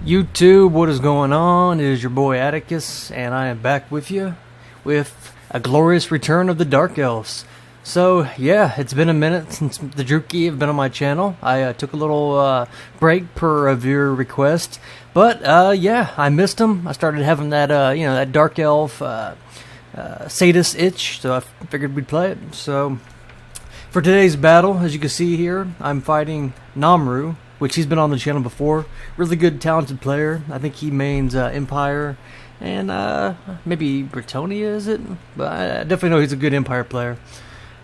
YouTube, what is going on? It is your boy Atticus, and I am back with you with a glorious return of the Dark Elves. So, yeah, it's been a minute since the Druchii have been on my channel. I took a little break per viewer request, but yeah, I missed them. I started having that, that Dark Elf sadist itch, so I figured we'd play it. So, for today's battle, as you can see here, I'm fighting Nomru, which he's been on the channel before. Really good, talented player. I think he mains Empire and maybe Bretonnia, is it? But I definitely know he's a good Empire player.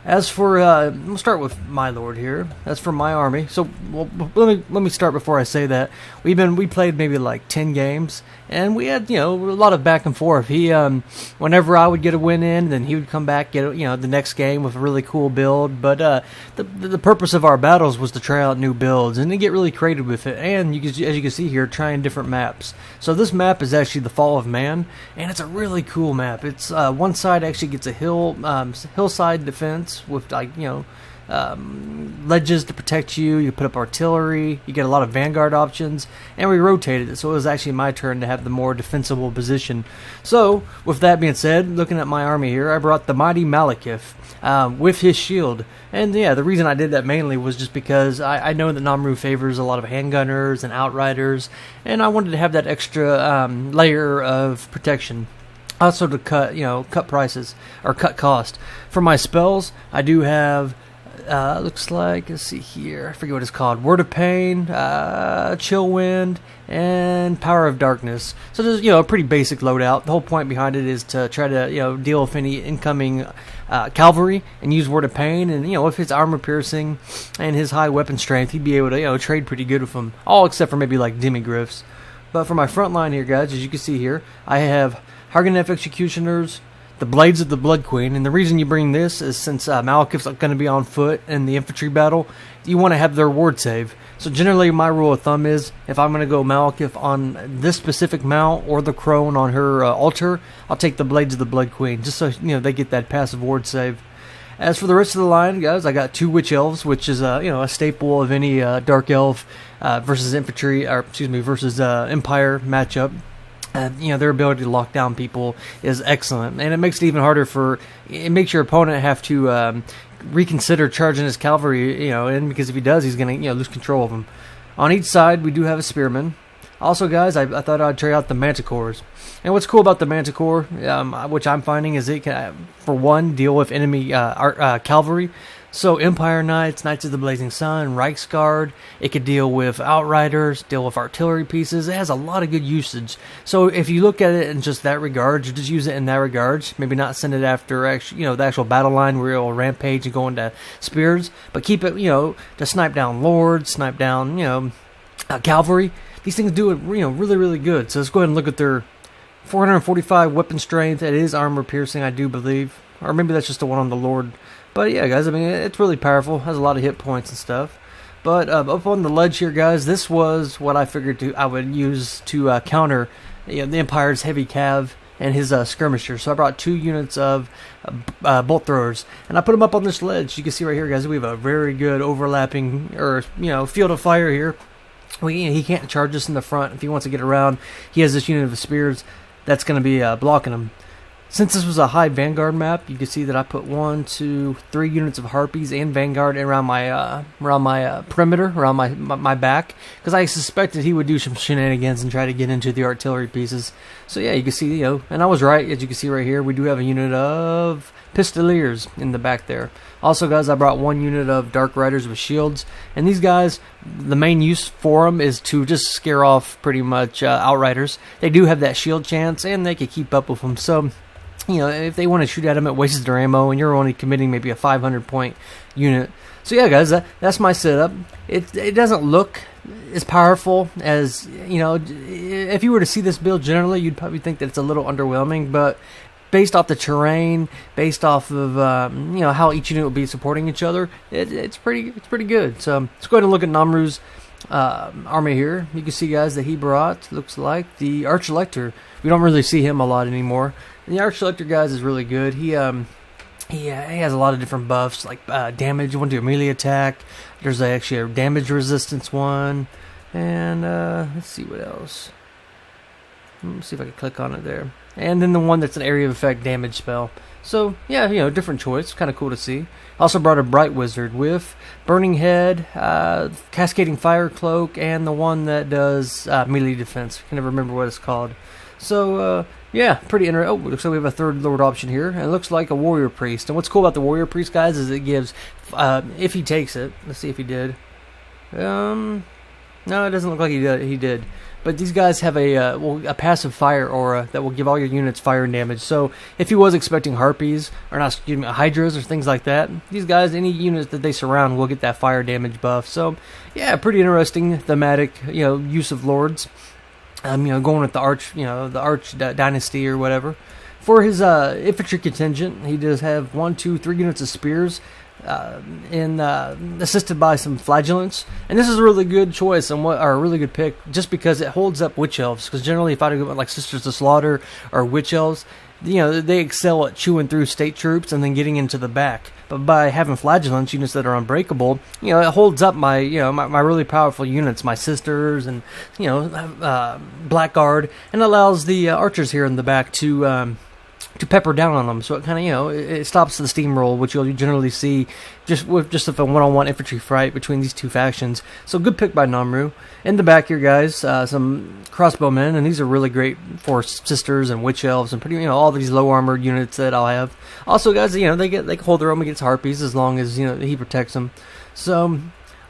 As for, we'll start with my lord here. That's for my army. So, well, let me start before I say that. We played maybe like 10 games, and we had, a lot of back and forth. He, whenever I would get a win in, then he would come back, get, the next game with a really cool build. But the purpose of our battles was to try out new builds and to get really creative with it. And as you can see here, trying different maps. So this map is actually the Fall of Man, and it's a really cool map. It's one side actually gets a hillside defense with ledges to protect you. You put up artillery, you get a lot of vanguard options, and we rotated it, so it was actually my turn to have the more defensible position. So with that being said, looking at my army here, I brought the mighty Malekith with his shield. And yeah, the reason I did that mainly was just because I know that Nomru favors a lot of handgunners and outriders, and I wanted to have that extra layer of protection. Also to cut prices, or cut cost. For my spells, I do have, looks like, let's see here, I forget what it's called, Word of Pain, Chill Wind, and Power of Darkness. So there's, a pretty basic loadout. The whole point behind it is to try to, deal with any incoming cavalry and use Word of Pain, and, with his armor piercing and his high weapon strength, he'd be able to, trade pretty good with them, all except for maybe like Demigryphs. But for my front line here, guys, as you can see here, I have Harganeth Executioners, the Blades of the Blood Queen, and the reason you bring this is since Malekith's going to be on foot in the infantry battle, you want to have their ward save. So generally my rule of thumb is, if I'm going to go Malekith on this specific mount or the crone on her altar, I'll take the Blades of the Blood Queen, just so they get that passive ward save. As for the rest of the line, guys, I got 2 Witch Elves, which is a staple of any Dark Elf versus infantry, or versus Empire matchup. Their ability to lock down people is excellent, and it makes it even harder it makes your opponent have to reconsider charging his cavalry, and because if he does, he's going to, lose control of them. On each side, we do have a spearman. Also, guys, I thought I'd try out the Manticores. And what's cool about the Manticore, which I'm finding, is it can, for one, deal with enemy cavalry. So Empire Knights, Knights of the Blazing Sun, Reiksguard, it could deal with Outriders, deal with artillery pieces. It has a lot of good usage. So if you look at it in just that regard, you just use it in that regard. Maybe not send it after the actual battle line where it'll rampage and go into spears, but keep it, to snipe down lords, snipe down, cavalry. These things do it, really, really good. So let's go ahead and look at their 445 weapon strength. It is armor piercing, I do believe. Or maybe that's just the one on the Lord. But yeah, guys, it's really powerful. Has a lot of hit points and stuff. But up on the ledge here, guys, this was what I figured I would use to counter the Empire's heavy cav and his skirmisher. So I brought 2 units of bolt throwers, and I put them up on this ledge. You can see right here, guys, we have a very good overlapping, or field of fire here. He can't charge us in the front. If he wants to get around, he has this unit of spears that's going to be blocking him. Since this was a high Vanguard map, you can see that I put 1, 2, 3 units of Harpies and Vanguard around my perimeter, around my back, because I suspected he would do some shenanigans and try to get into the artillery pieces. So yeah, you can see, and I was right. As you can see right here, we do have a unit of Pistoliers in the back there. Also, guys, I brought 1 unit of Dark Riders with shields, and these guys, the main use for them is to just scare off pretty much Outriders. They do have that shield chance, and they can keep up with them. So, if they want to shoot at them, it wastes their ammo, and you're only committing maybe a 500-point unit. So yeah, guys, that's my setup. It doesn't look as powerful as, if you were to see this build generally, you'd probably think that it's a little underwhelming, but based off the terrain, based off of how each unit will be supporting each other, it's pretty good. So let's go ahead and look at Nomru's army here. You can see, guys, that he brought, looks like, the Arch Lector. We don't really see him a lot anymore. And the Arch Lector, guys, is really good. He has a lot of different buffs, like damage. You want to do a melee attack. There's actually a damage resistance one. And let's see what else. Let's see if I can click on it there. And then the one that's an area of effect damage spell. So, yeah, different choice. Kind of cool to see. Also brought a Bright Wizard with Burning Head, Cascading Fire Cloak, and the one that does melee defense. I can never remember what it's called. So, yeah, pretty interesting. Oh, looks like we have a third Lord option here. And it looks like a Warrior Priest. And what's cool about the Warrior Priest, guys, is it gives, if he takes it, let's see if he did. No, it doesn't look like he did. But these guys have a passive fire aura that will give all your units fire damage. So if he was expecting harpies, or not, excuse me, hydras or things like that, these guys, any units that they surround will get that fire damage buff. So yeah, pretty interesting thematic, use of lords. Going with the Arch Dynasty or whatever. For his infantry contingent, he does have 1, 2, 3 units of spears. Assisted by some flagellants, and this is a really good choice or a really good pick, just because it holds up witch elves. Because generally, if I go like Sisters of Slaughter or witch elves, they excel at chewing through state troops and then getting into the back. But by having flagellants, units that are unbreakable, it holds up my my really powerful units, my sisters and Blackguard, and allows the archers here in the back to pepper down on them. So it kind of, it stops the steamroll, which you'll generally see just if a one-on-one infantry fight between these two factions. So good pick by Nomru. In the back here, guys, some crossbowmen, and these are really great for sisters and witch elves and pretty, all these low armored units that I'll have. Also, guys, they can hold their own against harpies as long as he protects them. So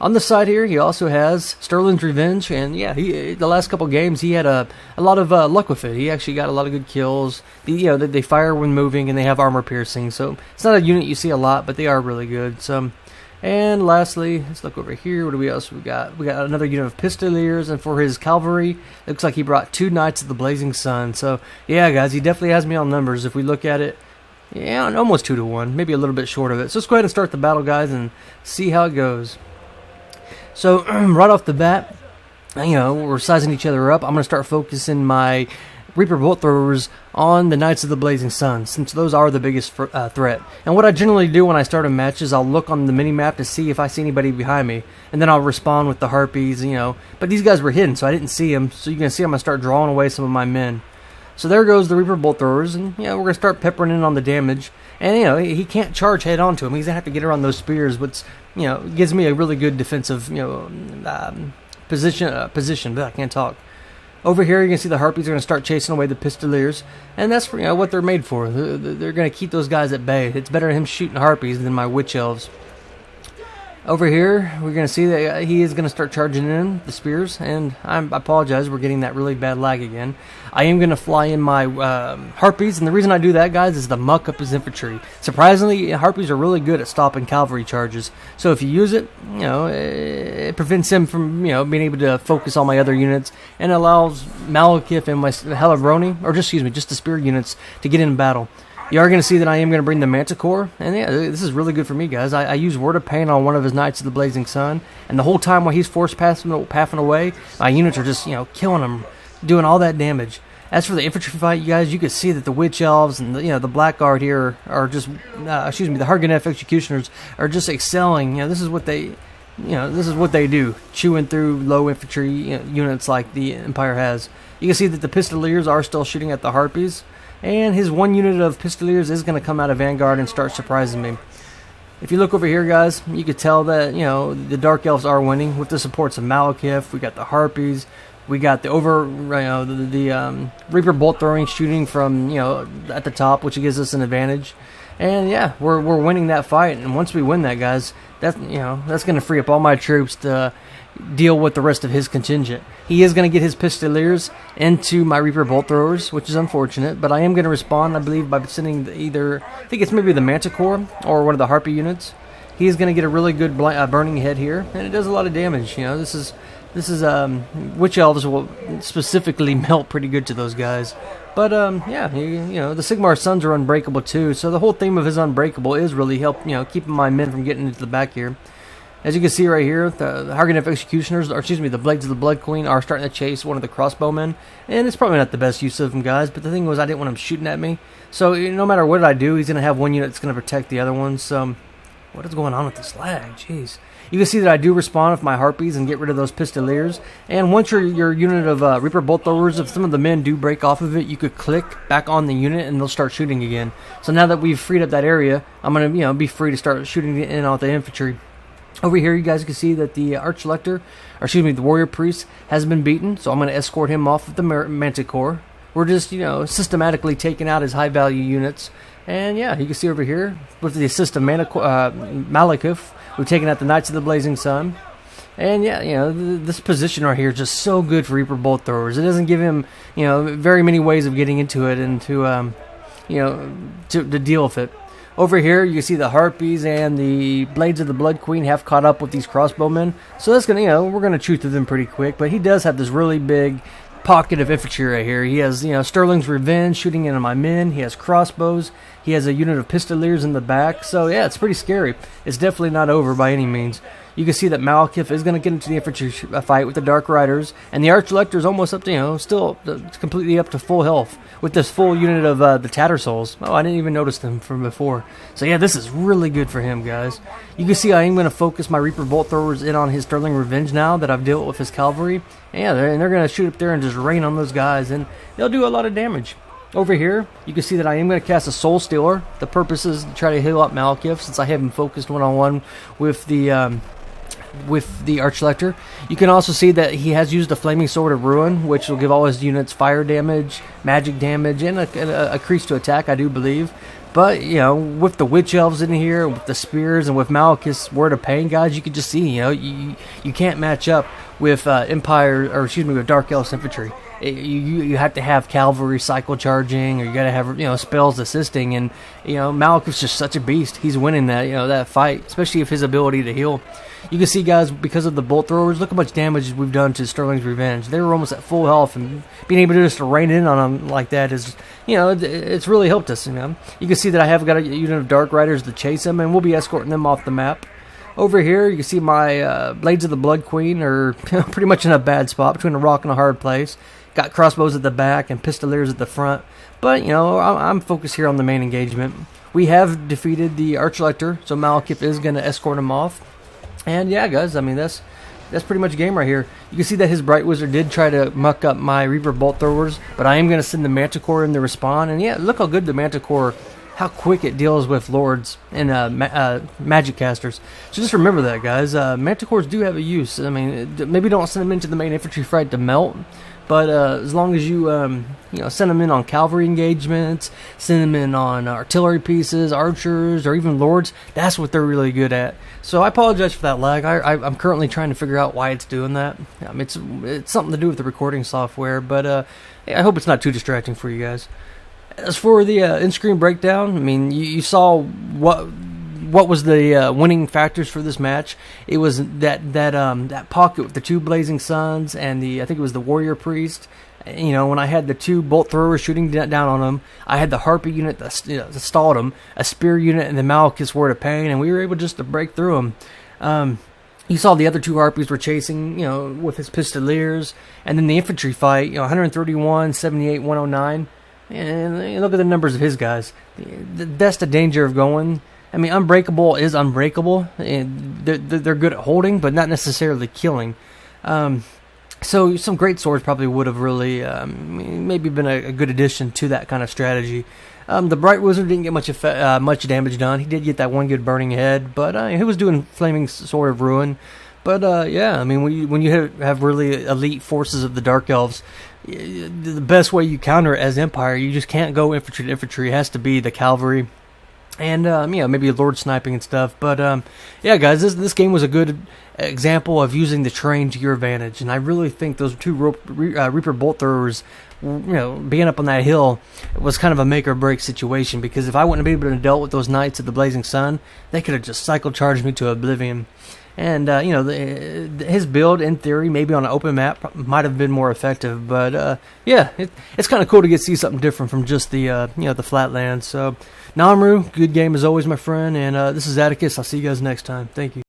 on the side here, he also has Sterling's Revenge, and yeah, the last couple games he had a lot of luck with it. He actually got a lot of good kills. They fire when moving, and they have armor piercing. So it's not a unit you see a lot, but they are really good. So, and lastly, let's look over here. What do we else we got? We got another unit of Pistoliers, and for his cavalry, it looks like he brought 2 Knights of the Blazing Sun. So yeah, guys, he definitely has me on numbers. If we look at it, yeah, almost 2 to 1, maybe a little bit short of it. So let's go ahead and start the battle, guys, and see how it goes. So, right off the bat, we're sizing each other up. I'm going to start focusing my Reaper Bolt Throwers on the Knights of the Blazing Sun, since those are the biggest threat. And what I generally do when I start a match is I'll look on the mini-map to see if I see anybody behind me, and then I'll respond with the Harpies, But these guys were hidden, so I didn't see them, so you can see I'm going to start drawing away some of my men. So there goes the Reaper Bolt Throwers, and we're going to start peppering in on the damage. And he can't charge head on to him. He's going to have to get around those spears, which gives me a really good defensive position. But I can't talk. Over here, you can see the Harpies are going to start chasing away the Pistoliers, and that's what they're made for. They're going to keep those guys at bay. It's better him shooting Harpies than my Witch Elves. Over here, we're going to see that he is going to start charging in the spears, and I apologize, we're getting that really bad lag again. I am going to fly in my Harpies, and the reason I do that, guys, is to muck up his infantry. Surprisingly, Harpies are really good at stopping cavalry charges, so if you use it, it prevents him from, being able to focus on my other units, and allows Malekith and my Helabroni, or just the spear units, to get in battle. You are going to see that I am going to bring the Manticore, and yeah, this is really good for me, guys. I use Word of Pain on one of his Knights of the Blazing Sun, and the whole time while he's force pathing away, my units are just, killing him, doing all that damage. As for the infantry fight, you guys, you can see that the Witch Elves and the Blackguard here are just, the Hargonef Executioners are just excelling. This is what they do, chewing through low infantry units like the Empire has. You can see that the Pistoliers are still shooting at the Harpies. And his 1 unit of Pistoliers is going to come out of Vanguard and start surprising me. If you look over here, guys, you can tell that, the Dark Elves are winning with the supports of Malekith. We got the Harpies. We got the Reaper Bolt Throwing shooting from, at the top, which gives us an advantage. And yeah, we're winning that fight. And once we win that, guys, that's going to free up all my troops to deal with the rest of his contingent. He is going to get his Pistoliers into my Reaper Bolt Throwers, which is unfortunate, but I am going to respond, I believe, by sending I think it's maybe the Manticore or one of the Harpy units. He is going to get a really good burning head here, and it does a lot of damage. This is Witch Elves will specifically melt pretty good to those guys. But yeah, the Sigmar Suns are unbreakable too, so the whole theme of his unbreakable is really keeping my men from getting into the back here. As you can see right here, the Hargonef Executioners, the Blades of the Blood Queen, are starting to chase one of the crossbowmen. And it's probably not the best use of them, guys, but the thing was I didn't want him shooting at me. So no matter what I do, he's going to have one unit that's going to protect the other one. So what is going on with this lag? Jeez. You can see that I do respond with my Harpies and get rid of those Pistoliers. And once your unit of Reaper Bolt Throwers, if some of the men do break off of it, you could click back on the unit and they'll start shooting again. So now that we've freed up that area, I'm going to be free to start shooting in on the infantry. Over here, you guys can see that the the Warrior Priest has been beaten, so I'm going to escort him off with the Manticore. We're just, systematically taking out his high-value units. And yeah, you can see over here, with the assist of Malekith, we've taken out the Knights of the Blazing Sun. And yeah, this position right here is just so good for Reaper Bolt Throwers. It doesn't give him, very many ways of getting into it and to deal with it. Over here, you can see the Harpies and the Blades of the Blood Queen have caught up with these crossbowmen. So that's gonna, we're gonna chew through them pretty quick. But he does have this really big pocket of infantry right here. He has, Sterling's Revenge shooting into my men. He has crossbows. He has a unit of Pistoliers in the back. So yeah, it's pretty scary. It's definitely not over by any means. You can see that Malekith is going to get into the infantry fight with the Dark Riders, and the Arch-Lector is almost up to, still completely up to full health with this full unit of the Tattersouls. Oh, I didn't even notice them from before. So yeah, this is really good for him, guys. You can see I am going to focus my Reaper Bolt Throwers in on his Sterling Revenge now that I've dealt with his cavalry. Yeah, they're going to shoot up there and just rain on those guys, and they'll do a lot of damage. Over here, you can see that I am going to cast a Soul Stealer. The purpose is to try to heal up Malekith, since I have him focused one-on-one with the Arch-Lector. You can also see that he has used a Flaming Sword of Ruin, which will give all his units fire damage, magic damage, and a crease to attack, I do believe. But, with the Witch Elves in here, with the Spears, and with Malekith's Word of Pain, guys, you can just see, you can't match up with with Dark Elves infantry. You have to have cavalry cycle charging, or you got to have spells assisting, and Malekith's just such a beast. He's winning that fight, especially with his ability to heal. You can see, guys, because of the bolt throwers, look how much damage we've done to Sterling's Revenge. They were almost at full health, and being able to just rain in on them like that is, it's really helped us. You can see that I have got a unit of Dark Riders to chase them, and we'll be escorting them off the map. Over here, you can see my Blades of the Blood Queen are pretty much in a bad spot, between a rock and a hard place. Got crossbows at the back and Pistoliers at the front. But, I'm focused here on the main engagement. We have defeated the Arch-Lector, so Malekith is going to escort him off. And yeah, guys, that's pretty much game right here. You can see that his Bright Wizard did try to muck up my Reaper Bolt Throwers, but I am going to send the Manticore in to respond. And yeah, look how good the Manticore, how quick it deals with Lords and Magic Casters. So just remember that, guys. Manticores do have a use. Maybe don't send them into the main infantry fight to melt, but as long as you send them in on cavalry engagements, send them in on artillery pieces, archers, or even lords, that's what they're really good at. So I apologize for that lag. I'm currently trying to figure out why it's doing that. It's something to do with the recording software, but I hope it's not too distracting for you guys. As for the in-screen breakdown, you saw what was the winning factors for this match. It was that pocket with the two Blazing Suns and I think it was the Warrior Priest. When I had the two Bolt Throwers shooting down on them, I had the Harpy unit that stalled them, a Spear unit, and the Malekith's Word of Pain, and we were able just to break through them. You saw the other two Harpies were chasing, with his Pistoliers, and then the infantry fight, 131, 78, 109. And look at the numbers of his guys. That's the danger of going. Unbreakable is unbreakable. And they're good at holding, but not necessarily killing. So some great swords probably would have really maybe been a good addition to that kind of strategy. The Bright Wizard didn't get much damage done. He did get that one good burning head, but he was doing Flaming Sword of Ruin. But when you have really elite forces of the Dark Elves, the best way you counter it as Empire, you just can't go infantry to infantry. It has to be the cavalry. And, maybe Lord sniping and stuff. But, yeah, guys, this game was a good example of using the terrain to your advantage. And I really think those two Reaper Bolt Throwers, being up on that hill, was kind of a make-or-break situation. Because if I wouldn't have been able to deal with those Knights of the Blazing Sun, they could have just cycle-charged me to oblivion. And, his build, in theory, maybe on an open map, might have been more effective. But, yeah, it's kind of cool to see something different from just the, the flatlands. So, Nomru, good game as always, my friend. And this is Atticus. I'll see you guys next time. Thank you.